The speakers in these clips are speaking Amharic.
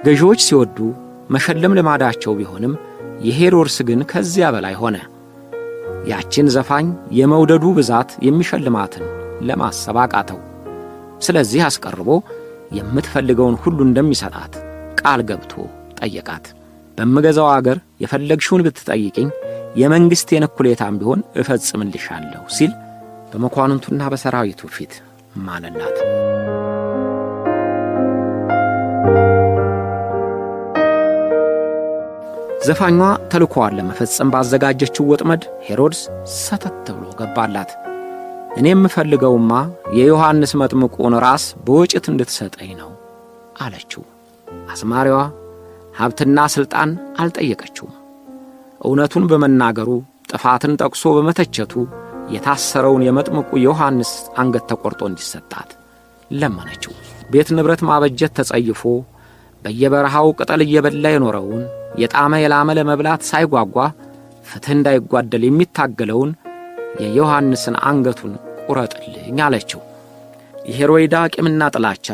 ገዢዎች ሲወዱ መሸለም ልማዳቸው ቢሆንም የሄሮድስ ግን ከዚያ በላይ ሆነ። ያችን ዘፋኝ የመውደዱ ብዛት የሚሸልማትን ለማሰብ አቃተው። ስለዚህ አስቀርቦ የምትፈልገውን ሁሉ እንደሚሰጣት ቃል ገብቶ ጠየቃት። በምገዛው አገር የፈለግሽውን ብትጠይቅኝ የመንግሥቴን እኩሌታም ቢሆን እፈጽምልሻለሁ ሲል በመኳንንቱና በሰራዊቱ ፊት ማለላት። ዘፋኟ ተልኮዋን ለመፈጸም ባዘጋጀችው ወጥመድ ሄሮድስ ሰተት ብሎ ገባላት። እኔ የምፈልገውማ የዮሐንስ መጥምቁን ራስ በወጭት እንድትሰጠኝ ነው አለችው። አዝማሪዋ ሀብትና ሥልጣን አልጠየቀችውም። እውነቱን በመናገሩ ጥፋትን ጠቅሶ በመተቸቱ የታሰረውን የመጥምቁ ዮሐንስ አንገት ተቆርጦ እንዲሰጣት ለመነችው። ቤት ንብረት ማበጀት ተጸይፎ በየበረሃው ቅጠል እየበላ የኖረውን የጣመ የላመ ለመብላት ሳይጓጓ ፍትህ እንዳይጓደል የሚታገለውን የዮሐንስን አንገቱን ቁረጥልኝ አለችው። የሄሮይዳ ቂምና ጥላቻ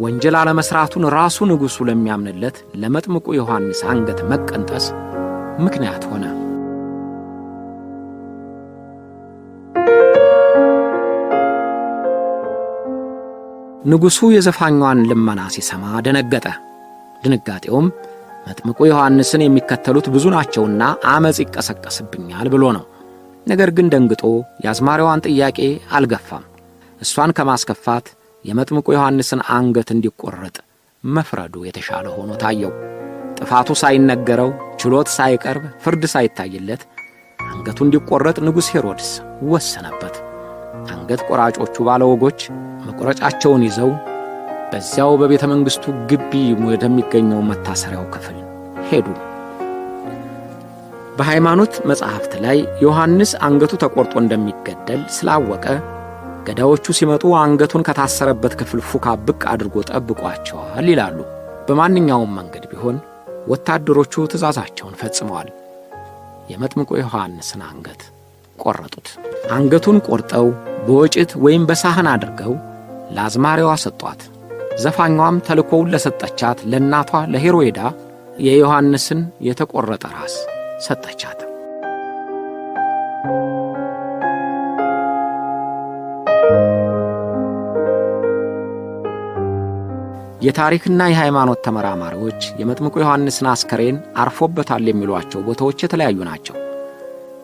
ወንጀል አለመስራቱን ራሱ ንጉሡ ለሚያምንለት ለመጥምቁ ዮሐንስ አንገት መቀንጠስ ምክንያት ሆነ። ንጉሡ የዘፋኟን ልመና ሲሰማ ደነገጠ። ድንጋጤውም መጥምቁ ዮሐንስን የሚከተሉት ብዙ ናቸውና አመጽ ይቀሰቀስብኛል ብሎ ነው። ነገር ግን ደንግጦ የአዝማሪዋን ጥያቄ አልገፋም። እሷን ከማስከፋት የመጥምቁ ዮሐንስን አንገት እንዲቆረጥ መፍረዱ የተሻለ ሆኖ ታየው። ጥፋቱ ሳይነገረው፣ ችሎት ሳይቀርብ፣ ፍርድ ሳይታይለት አንገቱ እንዲቆረጥ ንጉሥ ሄሮድስ ወሰነበት። አንገት ቆራጮቹ ባለወጎች መቆረጫቸውን ይዘው በዚያው በቤተ መንግሥቱ ግቢ ወደሚገኘው መታሰሪያው ክፍል ሄዱ። በሃይማኖት መጻሕፍት ላይ ዮሐንስ አንገቱ ተቆርጦ እንደሚገደል ስላወቀ ገዳዮቹ ሲመጡ አንገቱን ከታሰረበት ክፍል ፉካ ብቅ አድርጎ ጠብቋቸዋል ይላሉ። በማንኛውም መንገድ ቢሆን ወታደሮቹ ትእዛዛቸውን ፈጽመዋል። የመጥምቁ ዮሐንስን አንገት ቆረጡት። አንገቱን ቆርጠው በወጭት ወይም በሳህን አድርገው ለአዝማሪዋ ሰጧት። ዘፋኟም ተልኮውን ለሰጠቻት ለእናቷ ለሄሮይዳ የዮሐንስን የተቆረጠ ራስ ሰጠቻት። የታሪክና የሃይማኖት ተመራማሪዎች የመጥምቁ ዮሐንስን አስከሬን አርፎበታል የሚሏቸው ቦታዎች የተለያዩ ናቸው።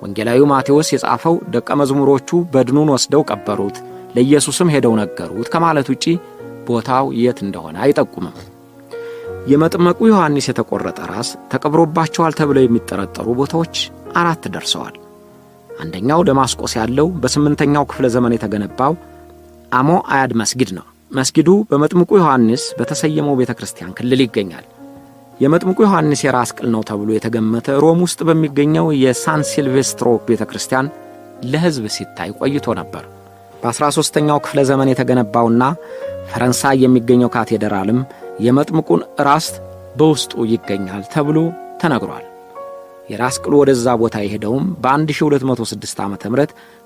ወንጌላዊው ማቴዎስ የጻፈው ደቀ መዝሙሮቹ በድኑን ወስደው ቀበሩት፣ ለኢየሱስም ሄደው ነገሩት ከማለት ውጪ ቦታው የት እንደሆነ አይጠቁምም። የመጥምቁ ዮሐንስ የተቆረጠ ራስ ተቀብሮባቸዋል ተብለው የሚጠረጠሩ ቦታዎች 4 ደርሰዋል። አንደኛው ደማስቆስ ያለው በ8ኛው ክፍለ ዘመን የተገነባው አሞ አያድ መስጊድ ነው። መስጊዱ በመጥምቁ ዮሐንስ በተሰየመው ቤተክርስቲያን ክልል ይገኛል። የመጥምቁ ዮሐንስ የራስ ቅል ነው ተብሎ የተገመተ ሮም ውስጥ በሚገኘው የሳን ሲልቬስትሮ ቤተክርስቲያን ለሕዝብ ሲታይ ቆይቶ ነበር። በ13ኛው ክፍለ ዘመን የተገነባውና ፈረንሳይ የሚገኘው ካቴድራልም የመጥምቁን ራስ በውስጡ ይገኛል ተብሎ ተነግሯል። የራስ ቅሉ ወደዛ ቦታ የሄደውም በ1206 ዓ.ም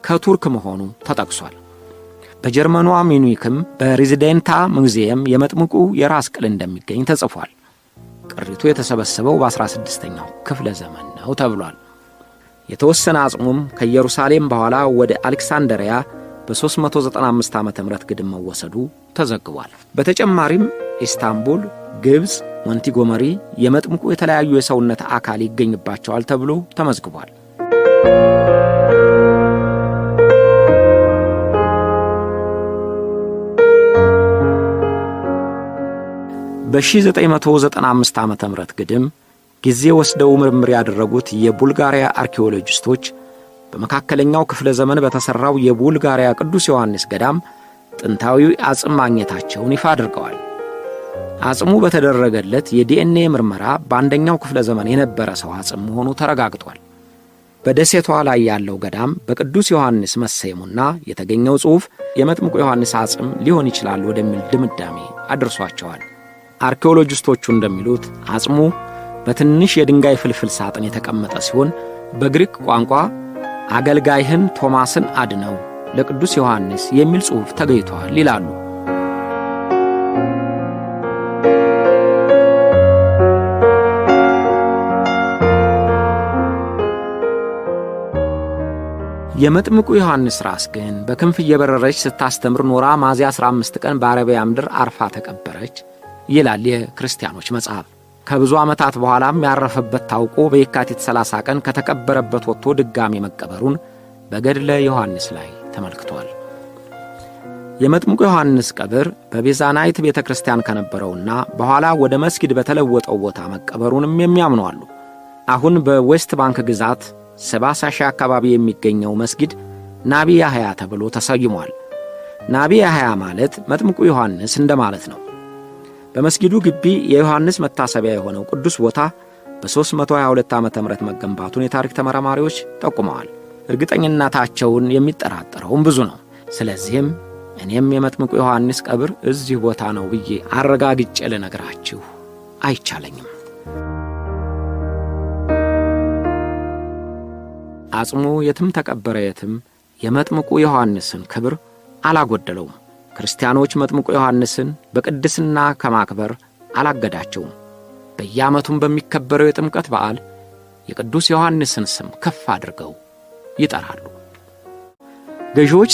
ከቱርክ መሆኑ ተጠቅሷል። በጀርመኗ ሚኒክም በሬዚደንታ ሙዚየም የመጥምቁ የራስ ቅል እንደሚገኝ ተጽፏል። ቅሪቱ የተሰበሰበው በ16ኛው ክፍለ ዘመን ነው ተብሏል። የተወሰነ አጽሙም ከኢየሩሳሌም በኋላ ወደ አሌክሳንድሪያ በ395 ዓ.ም ግድም መወሰዱ ተዘግቧል። በተጨማሪም ኢስታንቡል፣ ግብጽ፣ ሞንቲጎመሪ የመጥምቁ የተለያዩ የሰውነት አካል ይገኝባቸዋል ተብሎ ተመዝግቧል። በ1995 ዓ.ም ግድም ጊዜ ወስደው ምርምር ያደረጉት የቡልጋሪያ አርኪኦሎጂስቶች በመካከለኛው ክፍለ ዘመን በተሰራው የቡልጋሪያ ቅዱስ ዮሐንስ ገዳም ጥንታዊ አጽም ማግኘታቸውን ይፋ አድርገዋል። አጽሙ በተደረገለት የዲኤንኤ ምርመራ በአንደኛው ክፍለ ዘመን የነበረ ሰው አጽም መሆኑ ተረጋግጧል። በደሴቷ ላይ ያለው ገዳም በቅዱስ ዮሐንስ መሰየሙና የተገኘው ጽሑፍ የመጥምቁ ዮሐንስ አጽም ሊሆን ይችላል ወደሚል ድምዳሜ አድርሷቸዋል። አርኪኦሎጂስቶቹ እንደሚሉት አጽሙ በትንሽ የድንጋይ ፍልፍል ሳጥን የተቀመጠ ሲሆን በግሪክ ቋንቋ አገልጋይህን ቶማስን አድነው ለቅዱስ ዮሐንስ የሚል ጽሑፍ ተገኝቷል ይላሉ። የመጥምቁ ዮሐንስ ራስ ግን በክንፍ እየበረረች ስታስተምር ኖራ ሚያዝያ 15 ቀን በአረቢያ ምድር አርፋ ተቀበረች ይላል የክርስቲያኖች መጽሐፍ። ከብዙ ዓመታት በኋላም ያረፈበት ታውቆ በየካቲት 30 ቀን ከተቀበረበት ወጥቶ ድጋሚ መቀበሩን በገድለ ዮሐንስ ላይ ተመልክቷል። የመጥምቁ ዮሐንስ ቀብር በቤዛናይት ቤተ ክርስቲያን ከነበረውና በኋላ ወደ መስጊድ በተለወጠው ቦታ መቀበሩንም የሚያምኑ አሉ። አሁን በዌስት ባንክ ግዛት ሰባሳሺ አካባቢ የሚገኘው መስጊድ ናቢ ያህያ ተብሎ ተሰይሟል። ናቢ ያህያ ማለት መጥምቁ ዮሐንስ እንደማለት ነው። በመስጊዱ ግቢ የዮሐንስ መታሰቢያ የሆነው ቅዱስ ቦታ በ322 ዓመተ ምህረት መገንባቱን የታሪክ ተመራማሪዎች ጠቁመዋል። እርግጠኝነታቸውን የሚጠራጠረውም ብዙ ነው። ስለዚህም እኔም የመጥምቁ ዮሐንስ ቀብር እዚህ ቦታ ነው ብዬ አረጋግጬ ልነግራችሁ አይቻለኝም። አጽሙ የትም ተቀበረ የትም የመጥምቁ ዮሐንስን ክብር አላጎደለውም። ክርስቲያኖች መጥምቁ ዮሐንስን በቅድስና ከማክበር አላገዳቸውም። በየዓመቱም በሚከበረው የጥምቀት በዓል የቅዱስ ዮሐንስን ስም ከፍ አድርገው ይጠራሉ። ገዢዎች